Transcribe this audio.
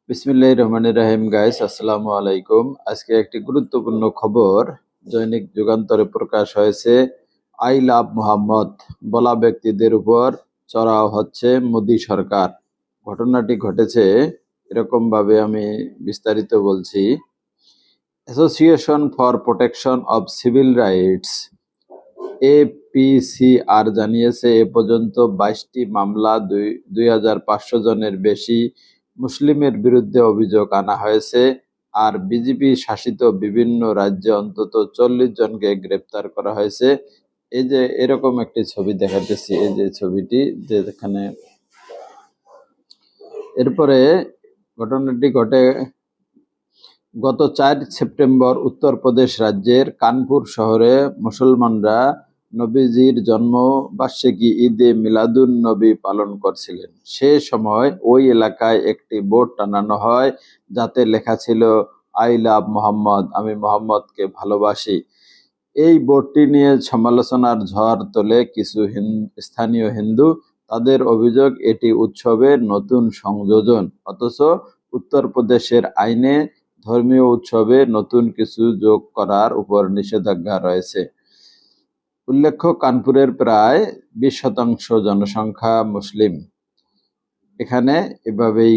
বিসমিল্লাহির রহমানির রহিম গাইস, আসসালামু আলাইকুম। আজকে একটি গুরুত্বপূর্ণ খবর দৈনিক যুগান্তরে প্রকাশ হয়েছে। আই লাভ মোহাম্মদ বলা ব্যক্তিদের উপর চড়াও হচ্ছে মোদি সরকার। ঘটনাটি ঘটেছে এরকম ভাবে, আমি বিস্তারিত বলছি। Association for protection of civil rights APCR জানিয়েছে এ পর্যন্ত 22টি মামলা 2,500 জনের বেশি মুসলিমের বিরুদ্ধে অভিযোগ আনা হয়েছে। আর বিজেপি শাসিত বিভিন্ন রাজ্যে অন্তত 40 জনকে গ্রেপ্তার করা হয়েছে। এই যে এরকম একটি ছবি দেখাতেছি, এই যে ছবিটি যেখানে এরপরে ঘটনাটি ঘটে গত 4 সেপ্টেম্বর উত্তরপ্রদেশ রাজ্যের কানপুর শহরে মুসলমানরা নবীজির জন্মবার্ষিকী ঈদে মিলাদুন নবী পালন করছিলেন। সে সময় ওই এলাকায় একটি বোর্ড টানানো হয়, যাতে লেখা ছিল আই লাভ মোহাম্মদ, আমি মোহাম্মদকে ভালোবাসি। এই বোর্ডটি নিয়ে সমালোচনার ঝড় তোলে কিছু স্থানীয় হিন্দু। তাদের অভিযোগ এটি উৎসবের নতুন সংযোজন, অথচ উত্তরপ্রদেশের আইনে ধর্মীয় উৎসবে নতুন কিছু যোগ করার উপর নিষেধাজ্ঞা রয়েছে। উল্লেখ্য, কানপুরের প্রায় 20% জনসংখ্যা মুসলিম। এখানে এভাবেই